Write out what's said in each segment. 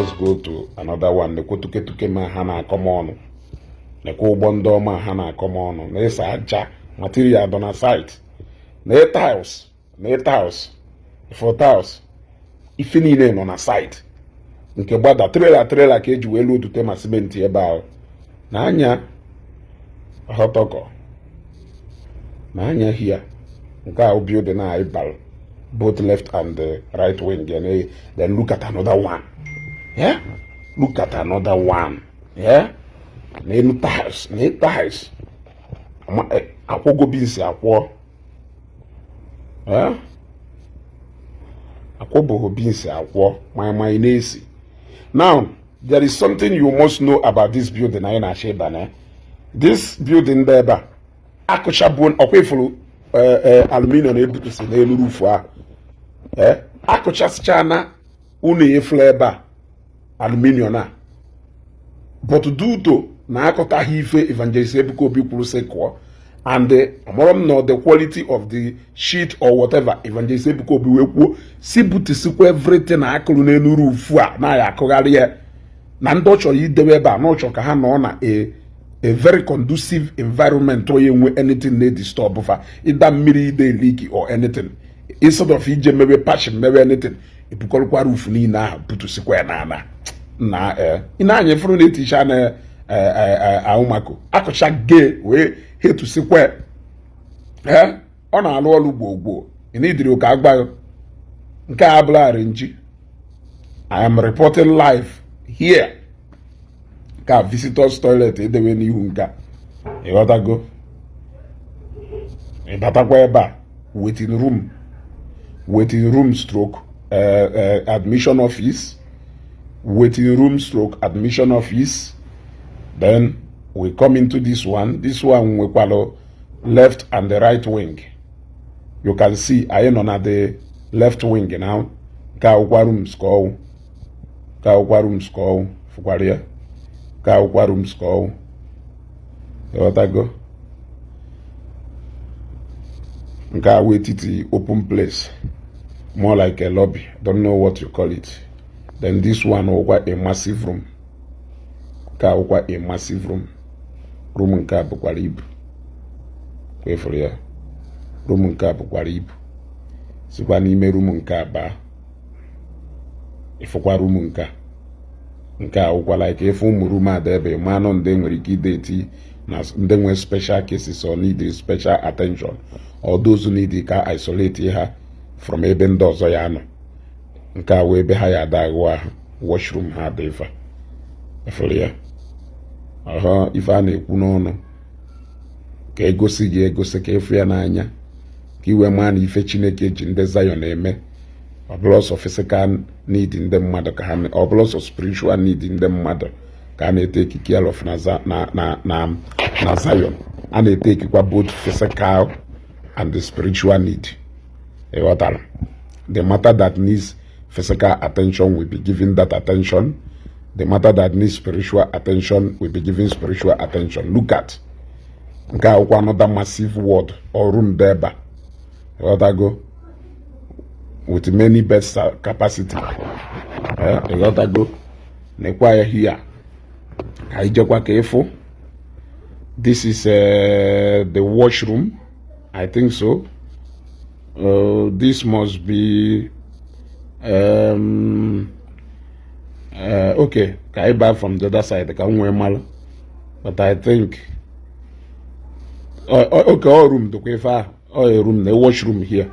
let's go to another one. Nekwo tuke ma ha na-akọm ọnụ. Nekwo ụgbọ ndị ọma ha na-akọm ọnụ. Na-esa aja material dọ na site. Na tiles. For tiles. Ife niile nọ na site. Nke gbada trailer ka eji wee loadute ma simenti ebe ahụ. Na anya hotoko. Na anya here. Nke ahụ building na ibal. Both left and the right wing. And then look at another one. Yeah? Look at another one. Yeah? N'elu tiles. Akwogo binsi akwo. Yeah? Akwobo binsi akwo. My nesi. Now, there is something you must know about this building. This building there, akụcha bone okwefulu aluminium ebutusi n'elu roof a. Akụcha na unu efulu ebe a aluminium a. But due to na akọtaghị ife Evangelist Ebuka Obi kwuru sekọ and the quality of the sheet or whatever Evangelist Ebuka Obi wee kwuo si butisikwa everything na akụrụ n'elu roof a na ya akụgharị ya na ndị ọ chọrọ idewe ebe a na ọ chọrọ ka ha nọ na a very conducive environment where you anything need disturb fa either mmiri ide leak or anything instead of ije mewe patch mewe anything ibukolkwa roof ni na butusikwa na ina anye furu na teacher na ahụmako akọcha gay we hetusikwa ọ na-alụ ọlụ gbogbo ina idiri ka agba nke abụla arrange. I am reporting live here. Ka visitors toilet edewe n'ihu nka ịghọtago ịbatakwa ebe a waiting room stroke admission office. Then we come into this one nwekwalo left and the right wing. You can see I nọ na the left wing now. Ka ụkwa rooms call fukwaria ka ụkwa rooms call ịghọtago nke a wetiti open place more like a lobby, don't know what you call it. Then this one ụkwa a massive room ka ụkwa a massive room nke a bụkwara ibu kwefuru ya room nke a bụkwara ibu sikwa n'ime room nke a baa ifukwa room nke a ụkwa like if ụmụ room a debe ma nọ ndị nwere ike ideti na ndị nwe special cases or need special attention or those need ka isolate ha from ebe ndị ọzọ ya nọ nke a wee ebe ha ya adagụ ahụ washroom ha dị ife efere ya ife a na-ekwu n'ọnụ ka egosi ka efu ya n'anya ka iwe maa na ife Chineke ji ndị Zion eme ọ bụrụ ọsọ physical need ndị mmadụ ka ha ọ bụrụ ọsọ spiritual need ndị mmadụ ka a na-eteki care of na Zion. A na-etekikwa both physical and the spiritual need. The matter that needs physical attention will be given that attention. The matter that needs spiritual attention will be given spiritual attention. Look at nke akwụkwọ another massive word or room there go with many beds capacity. Go nekwa here. Kaijekwa careful. This is the washroom. I think so. This must be okay. Can I buy from the other side? But I think okay, all room to a room, the washroom here.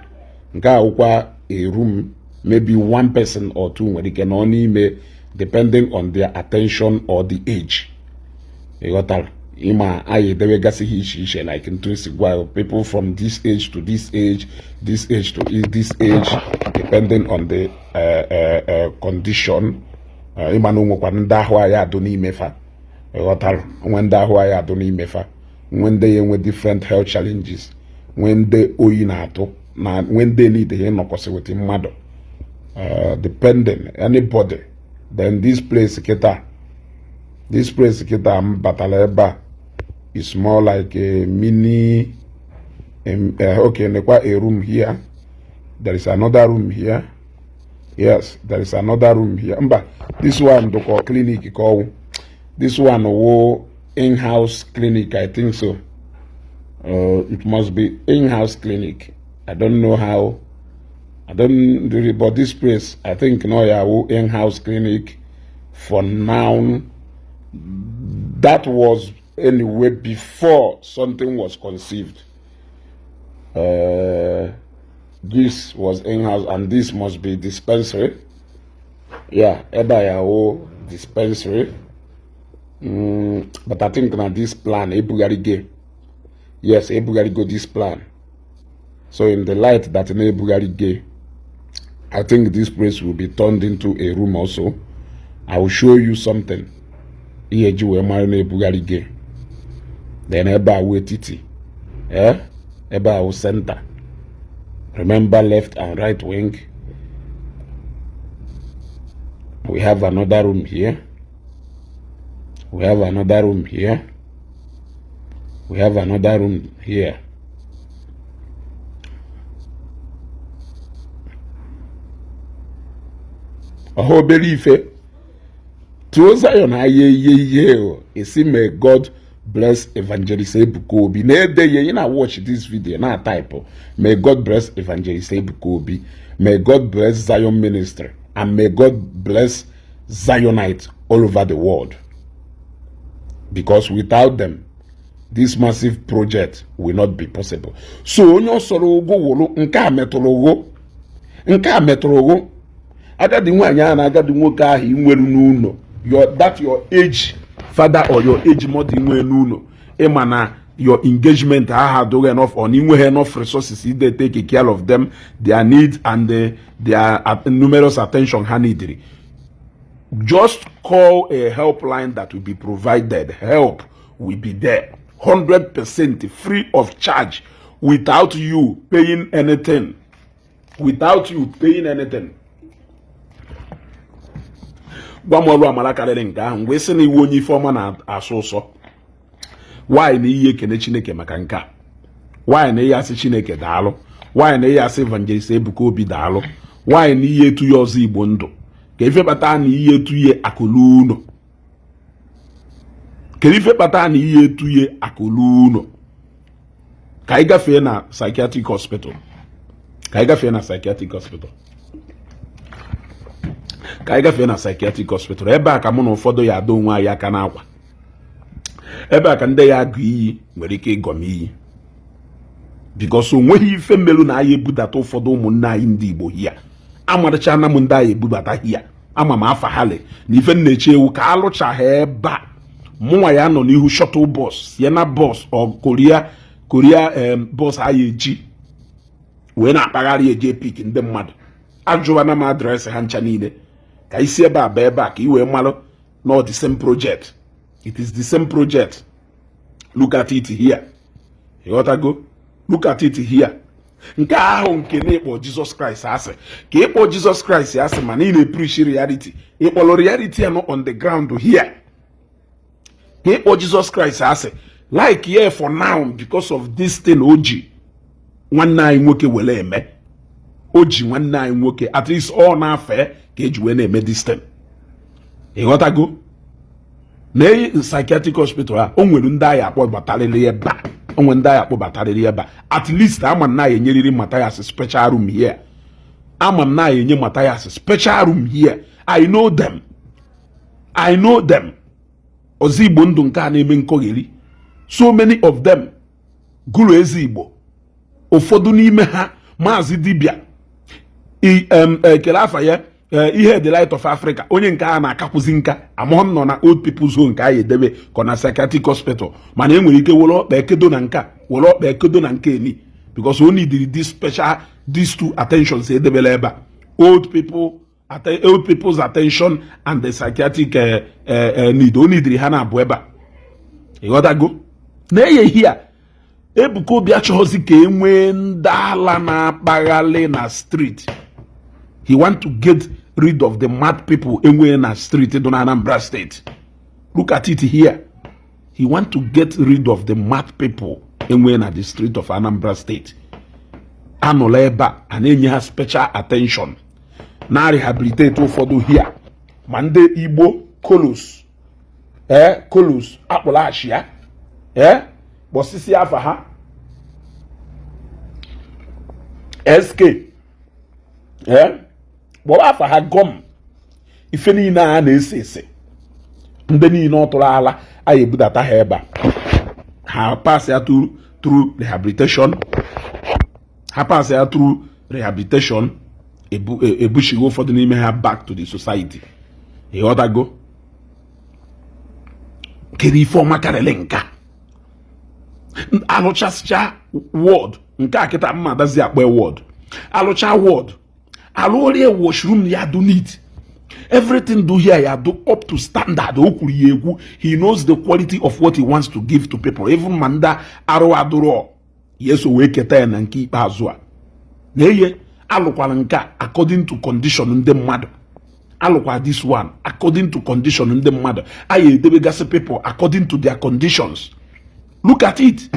A room, maybe one person or two, where they can only make depending on their attention or the age. Like intrinsic, people from this age to this age, this age to this age, depending on the condition. When they have different health challenges, when they when they need the mother, depending anybody, then this place Bataleba is more like a mini. Okay, a room here. There is another room here. Yes, there is another room here. But this one, the clinic, call this one, in-house clinic, I think so. It must be in-house clinic. I don't know how. I don't do it, but this place, I think, no, yeah, in-house clinic for now. That was anyway before something was conceived. This was in-house, and this must be dispensary. Yeah, Ebayao dispensary. But I think now this plan, Ebugari. Yes, Ebugari go this plan. So in the light that in Ebugari, I think this place will be turned into a room also. I will show you something. Then Eba Titi. Eba center. Remember left and right wing. We have another room here. We have another room here. We have another room here. Oh, believe it. To Zion, may God bless Evangelist Ebuka Obi. You watch this video, now type. May God bless Evangelist Ebuka Obi. May God bless Zion Ministry. And may God bless Zionites all over the world. Because without them, this massive project will not be possible. So, onyo soro go wolo nka metologo. Nka metologo. Ada di nwanya na aga di nwoke ahi nwere n'uno. Your age father or your age mother nwere n'uno. Emana your engagement had enough or enough resources they take care of them, their needs and their numerous attention need. Just call a helpline that will be provided. Help will be there. 100% free of charge without you paying anything. Without you paying anything. Gwamoro amalakare nga ahụ wee sị na iwu onye ifeọma na-asụ ụsọ. Why na ihe ekene Chineke maka nka? Why na ihe asị Chineke daalụ? Why na ihe asị Evangelist Ebuka Obi daalụ? Why na ihe etu ya ọzọ Igbo ndụ? Ka ife kpata na ihe etu ya akụlụ ụnọ. Ka ife kpata na ihe etu ya akụlụ ụnọ. Ka ị gafee na psychiatric hospital. Ka ị gafee na psychiatric hospital. Ka ị gafee na psychiatric hospital. Ebe a ka mụ na ụfọdụ ya adọ onwe anyị aka n'akwa. Ebe a ka ndị ya agụ iyi nwere ike ịgọm iyi. Because onweghị ife mmelu na anyị ebudata ụfọdụ ụmụnne anyị ndị Igbo hia. Amarịcha na m ndị anyị ebubata hia. Ama m afa hale na ife nnechi ewu ka alụchaghị ebe a. Mụnwa ya nọ n'ihu shuttle bus, Sienna bus or Korea bus anyị eji wee na-akpagharị eje pik ndị mmadụ. Ajụwa na m adreesị ha ncha niile. Ka isi ebe a ba ebe a ka i wee malụ no the same project. It is the same project. Look at it here. You got to go? Look at it here. Nke ahụ nke na-ekpọ Jesus Christ asị. Ka ịkpọ Jesus Christ asị ma na ị na-preach reality. Ịkpọrọ reality ya no on the ground here. Ka ịkpọ Jesus Christ asị. Like here for now because of this thing oji. Nwanne anyị nwoke wele eme. Oji nwanne anyị nwoke at least all na-afe ka eji wee na-eme this thing. You got to go? Na psychiatric hospital ha o nwere ndị agha akpọ batarịrị ebe a. O nwere ndị agha akpọ batarịrị ebe a. At least ama na ya enyeriri Matthias special room here. Ama na ya enye Matthias special room here. I know them. I know them. Ozigbo ndụ nke a na-eme nkọgheri. So many of them gụrụ Ezigbo. Ụfọdụ n'ime ha Maazị Dibia. Kele afa ya ihe the light of Africa onye nke a na-akakwụzi nka amụọ nọ na old people's home ka a edebe ka na psychiatric hospital mana enwere ike were ọkpa ekedo na nka were ọkpa ekedo na nke eni because o needed these two attentions edebela ebe old people's attention and the psychiatric need o needed ha na abụ ebe ịghọtago na-eye hia Ebuka Obi achọghịzi ka enwee ndị ala na-akpaghalị na street. He want to get rid of the mad people enwee na street in Anambra State. Look at it here. He want to get rid of the mad people enwee na the street of Anambra State. Anọla ebe a na-enye ha special attention. na rehabilitate ụfọdụ here ma ndị Igbo kolos kolos akpụlachi ya kpọsisi afa ha SK kpọrọ afa ha gọm ife niile a na-ese ese ndị niile ọ tụrụ ala anyị ebudata ha ebe a ha pass ya through rehabilitation ha pass ya through rehabilitation ebushigo ụfọdụ n'ime ha back to the society ịghọtago kedu ife ọma karịrị nka alụchasịcha ward nke a kịta mma adazi akpọ ward alụcha ward alụorie washroom ya do neat everything do here ya do up to standard o kwuru ya egwu he knows the quality of what he wants to give to people even ma ndị arụ adụrọ yeso wee keta ya na nke ikpeazụ a na-eye alụkwara nke according to condition ndị mmadụ alụkwa this one according to condition ndị mmadụ anyị edebegasị people according to their conditions. Look at it.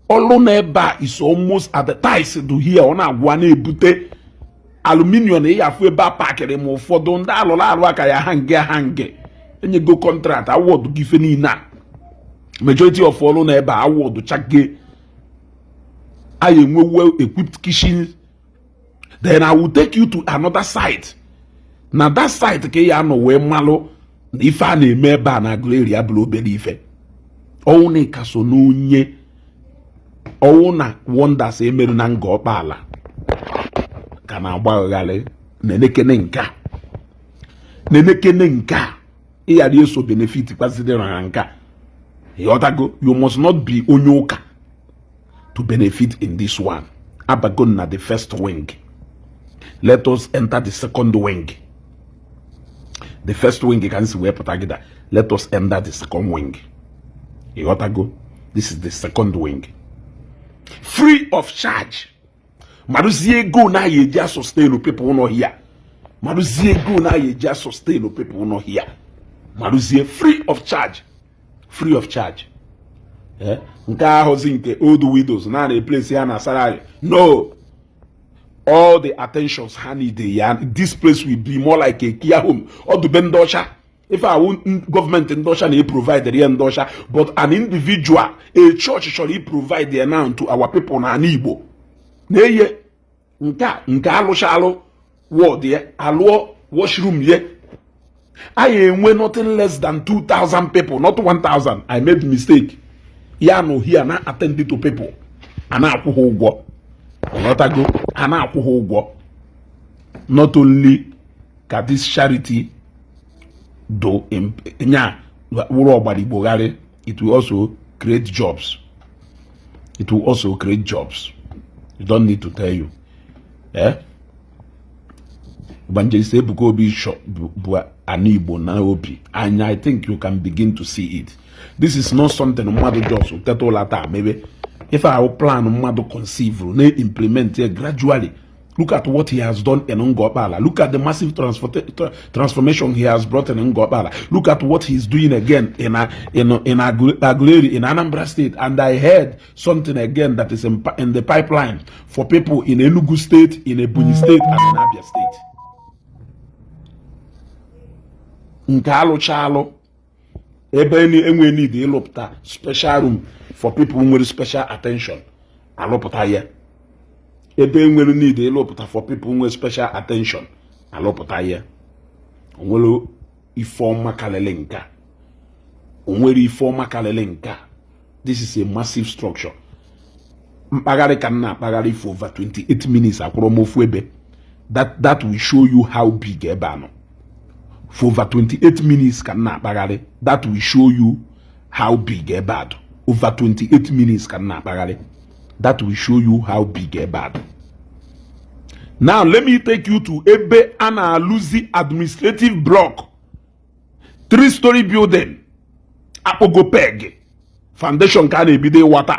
Olu neba is almost at the ties do here on agwa na-ebute aluminium ya afụ ebe a pakịrị ma ụfọdụ ndị alụrụ arụ aka ya hange enye go contract award gife niile majority of olu neba award chage I enwe well equipped kitchen. Then I will take you to another site. Na that site ke ya no we malo ife a na-eme ebe a na agụleri abụrụ obere ife ọwụ na kaso n'onye ọwụ na wonders emerụ na nga ọkpala ka na agbagharị nenekene nka ịghara eso benefit kwazide na nka ịghọtago you must not be onye ụka to benefit in this one. Abago na the first wing, let us enter the second wing. The first wing you can see where Patagida. Let us enter the second wing. You got to go. This is the second wing. Free of charge. Maruzie go na ye just sustain people no here. Maruzie go na ye just sustain people no here. Maruzie free of charge. Free of charge. Yeah. Nka housing the old widows na na place here na salary. No. All the attentions honey this place will be more like a care home or the bendosha. If I want government endosha, they provide the endosha, but an individual, a church should provide the amount to our people na Igbo. Neye nka alo shalo ward ye alo washroom ye. I am nothing less than 2,000 people, not 1,000. I made mistake. Ya no here na attending to people. Ana akwụghị ụgwọ. Ọghọtago ana akwụghị ụgwọ. Not only can this charity do nya wụrụ ọgbara it will also create jobs. It will also create jobs. You don't need to tell you. Evangelist Ebuka Obi bụ an Igbo na obi, and I think you can begin to see it. This is not something mmadụ just ụteta ụlata maybe. If I plan mmadụ conceive, na implement it gradually. Look at what he has done in Ngobala. Look at the massive transformation he has brought in Ngobala. Look at what he's doing again in Aguleri, in Anambra State. And I heard something again that is in the pipeline for people in Enugu State, in Ebonyi State, and in Abia State. Nkalo chalo. Ebe enwe need elopta special room for people who need special attention. Alopta here. Ebe enwere need elopta for people who need special attention. Alopta here. Onwere ifoma kalelenka. Onwere ifoma kalelenka. This is a massive structure. Mpagari kanna pagari for over 28 minutes akromofu ebe. That will show you how big ebano. For over 28 minutes kanna pagari. That will show you how big a bad. Over 28 minutes kanna pagari. That will show you how big a bad. Now let me take you to Ebe Ana Luzi administrative block. 3-story building. Apogo peg. Foundation can be the water.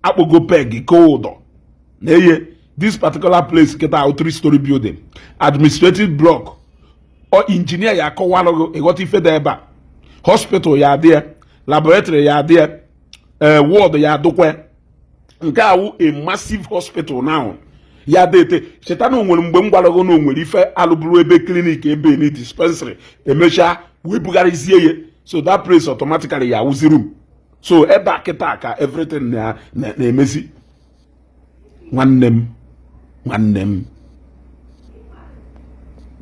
Apogo peg cold. This particular place get out 3-story building. Administrative block. Or engineer ya kowalo got ife deba. Hospital ya there. Laboratory ya there. Ward ya dokwe. Nka a massive hospital now. ya dete cheta na onwere mgbe m gwara gị na onwere ife alụbụrụ ebe klinik ebe ni dispensary emechaa wee bugharịzie ya so that place automatically ya awụzi room so ebe a kịta ka everything na-emezi nwanne m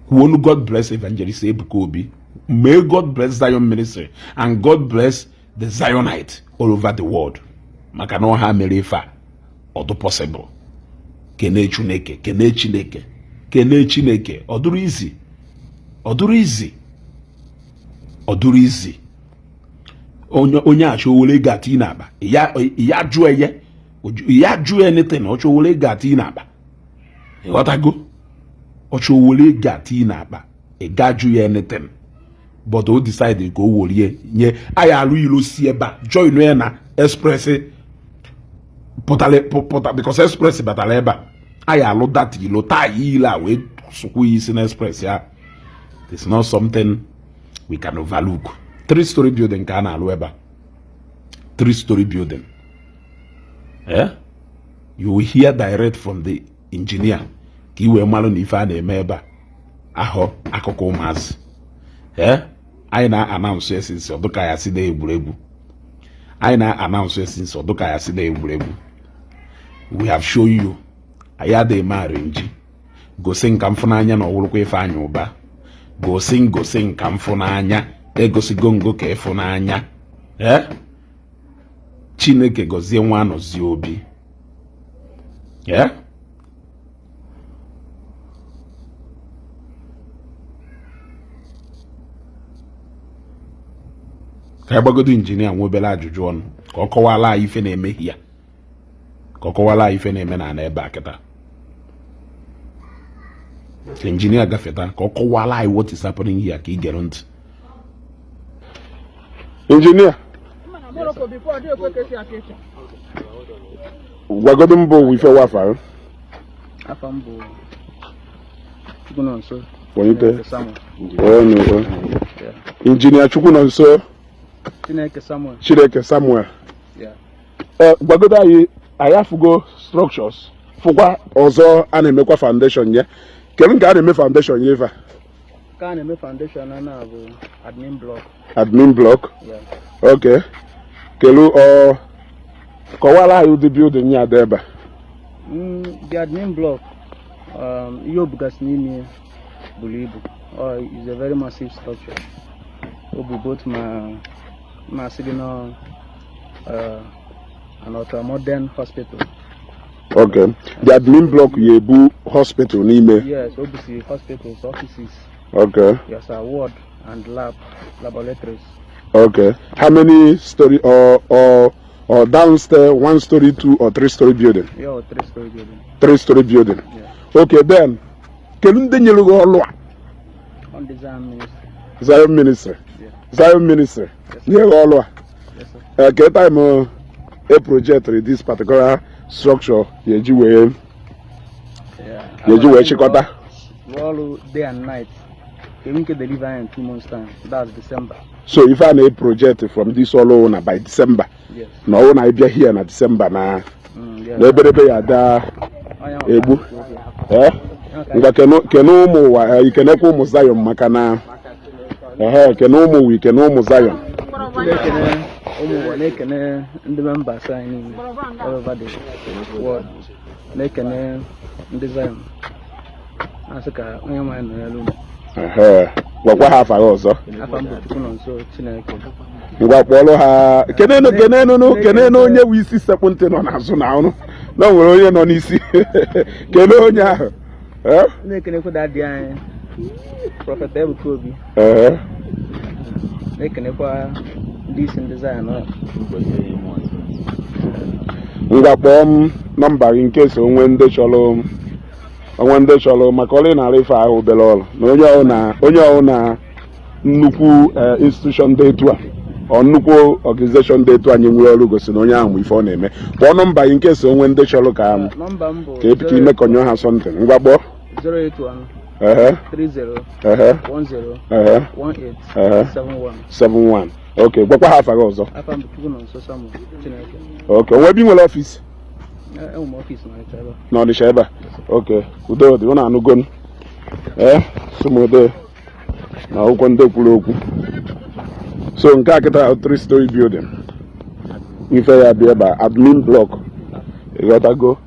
kwuonu God bless Evangelist Ebuka Obi. May God bless Zion Ministry and God bless the Zionites all over the world. Maka na ha mere ife a ọ dị possible. Kene Chineke. Ọ dụrụ izi. Onye achọ wole gati n'aba. Ya jụ anything ọ chọ wole gati n'aba. Ịghọtago? Ọ chọ wole gati n'aba. Ị gaju ya anything. But o decide ka o wolie nye aya alụ ilo si ebe a join ya na express pụtale because express batala ebe a aya alụ that ilo taa ile a wee sụkwu isi na express ya. It's not something we can overlook. 3-story building ka a na-alụ ebe a 3-story building. You will hear direct from the engineer ka iwee malụ na ife a na-eme ebe a ahụ akụkọ ụmụazị. Anyị na-announce since ọdụka ya si na-egwuregwu. We have shown you. Anyị adịghị eme arrange. Gosi nka mfụnanya na ọwụrụkwa ife anya ụba. Gosi nka mfụnanya. Egosigo ngo ka ịfụnanya. Chineke gozie nwa anọzie obi. Ka agbagodo injinia nwe obere ajụjụ ọnụ ka ọ kọwala anyị ife na-eme ya. Ka ọ kọwala anyị ife na-eme na ebe a kịta. Injinia gafeta ka ọ kọwala anyị what is happening here ka ị gere ntị. Injinia. Gwagodo mbụ ife wafa. Afa mbụ Chukwu nọ nso. Onite. Injinia Chukwu nọ nso. Chineke Samuel. Gbagodo anyị afụgo structures fụkwa ọzọ a na-emekwa foundation ya. Kedu ka a na-eme foundation ya ife? Ka a na-eme foundation na bụ admin block. Okay. Kelu kọwara anyị ụdị building ya dị ebe a. The admin block ihe obugasị n'ime buru ibu. Is a very massive structure. O bụ both ma signal an ultra-modern hospital. Okay. The admin block yebu hospital n'ime. Yes, obviously hospitals, offices. Okay. Yes, a ward and laboratories. Okay. How many story or downstairs, 1-story, 2 or 3-story building? Yeah, 3-story building. 3-story building. Yeah. Okay, then. Can you go on the Zion Ministry? Yeah. Zion Ministry. Yes, all yes, sir. Okay, time a project with this particular structure. Yeji we chikota. All day and night. We can deliver in 2 months' time. That's December. So if I need a project from this all owner by December, yes. No one I be here in December na. Yes. Lebere ada ebu. Nga kenu mu wa ikeneko mu Zion makana. Kenu mu ikeneko mu Zion. Nekene ndị members anyị all over the world. Nekene ndị Zion. Asị ka onye nwanyị nọ ya lume. Gwakwa ha afara ọzọ. Afa mbụ Chukwu nọ nso Chineke. Ngwa kpọrọ ha kenenu onye wu isi sekpụntị nọ n'azụ na ọrụ. Na nwere onye nọ n'isi. Kene onye ahụ. Na-ekenekwa dadị anyị Prophet Ebuka Obi. Na-ekenekwa ndị isi ndị Zion. Ngwa kpọọ m nọmba gị nke so onwe ndị chọrọ maka ọrụ na-arụ ife ahụ obere ọrụ na onye ọrụ na nnukwu institution dị etu a ọ nnukwu organization dị etu anyị nwere ọrụ gosi na onye ahụ ife ọ na-eme. Kpọọ nọmba gị nke so onwe ndị chọrọ ka epika ime kọnyọ ha sọntịn. Ngwa kpọọ 081 30 10 18 n'Ọnịcha ebe a. Okay, udo dị ụnụ anụgon sumode na akwụkwọ ndị kwuru okwu. So nke a kịta 3-story building ife ya bịa ebe admin block ịghọtago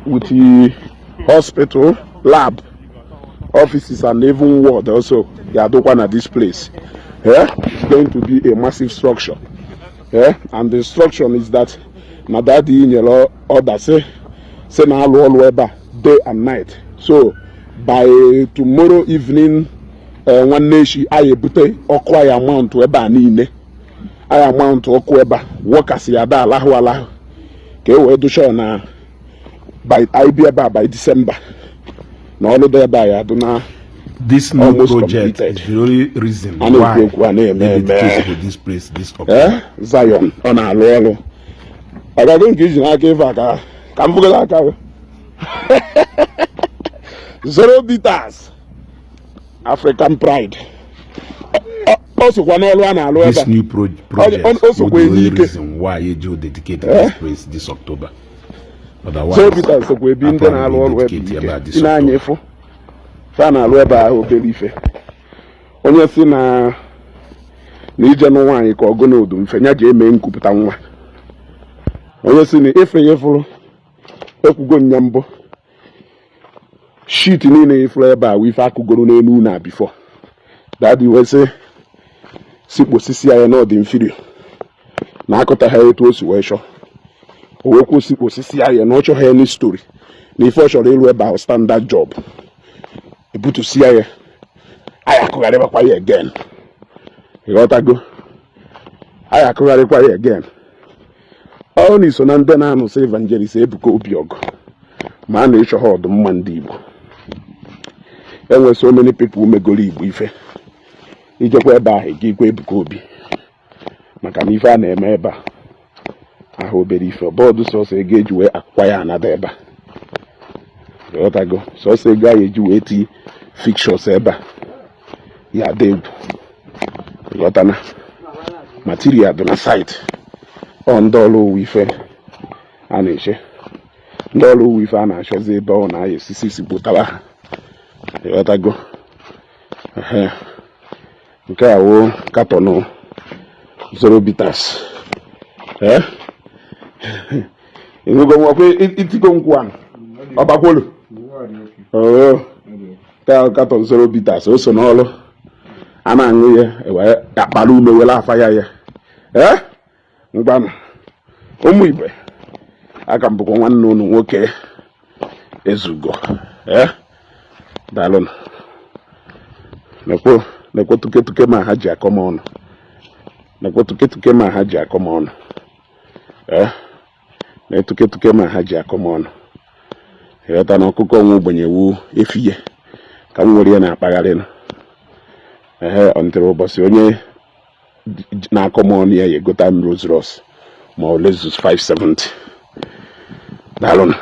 with the hospital, lab, offices and even ward also ga-adụkwa na this place. It's going to be a massive structure. And the instruction is that na daddy nyere order say na alụ ọlụ ebe a day and night. So by tomorrow evening nwanne echi anyị ebute ọkụ anyị amount ebe a niile anyị amount ọkụ ebe a workers ya da alahụ ka e wee dụcha na anyị bịa ebe a by December na ọlụ dị ebe a ya adụ na this new project is the only reason why they dedicate to this place this October. Zion ọ na-alụ ọlụ agaghị nke iji n'aka ife aka ka m fụgara aka 0 meters African pride. Also, one all one alone. This new project also the only reason why you dedicate this place this October. Otherwise, so because we been there all dedicated about this October. Onye si na ije n'ụwa ka ọgụ n'odu mfenya ji eme nkupụta nwa. Onye si na efe yefuru ekwugo nya mbụ. Shit niile ifuru ebe a wife akụgoro n'elu na before. That we say sikpo sisi ya na dị inferior. Na akọta ha etu o si wee chọ. O wee kwụ sikpo sisi ya na ọ chọ ha any story. Na ife ọ chọrọ ịrụ ebe a standard job. Ebutu si ya aya akụgharịkwa ya again. Ịghọtago? Aya akụgharịkwa ya again. Ọ na iso na ndị na-anụ sị evangelist Ebuka Obiọgụ. Ma a na-echọ ha ọdụmma ndị Igbo. Enwe so many people megoro Igbo ife. Ijekwa ebe ahụ ga-ekwe Ebuka Obi. Maka na ife a na-eme ebe a. Ahụ obere ife. Bọọdụ sọsọ ego eji wee akwụkwa ya anada ebe a. Ịghọtago? Sọsọ ego anyị eji wee ti fixtures ebe a. Ya dị egwu. Ịghọtana? Material dị na site. Ọ ndị ọrụ owu ife a na-eche. Ndị ọrụ owu ife a na-achọzi ebe ọ na-aya esisi si bụtara ha. Ịghọtago? Nke a wụ katọnụ 0 meters. Ịṅụgo nwakwa itigo nkwụ ahụ ọgbakwolu. Katọn 0 meters o so n'ọrụ a na-aṅụ ya ewee akpara ume were afa ya mgbanụ ụmụ Igbo aka m bụkwa nwanne unu nwoke Ezugo daalụ nekwo tuketuke ma ha ji akọm ọnụ na-etuketuke ma ha ji akọm ọnụ ịghọta na ọkụkọ ọnwụ ogbenyewu efiye ka m nwere ya na-akpagharị ọntịrị ụbọchị onye na-akọm ọnụ ya egota m Rolls Royce ma ọ Lexus 570 daalụ.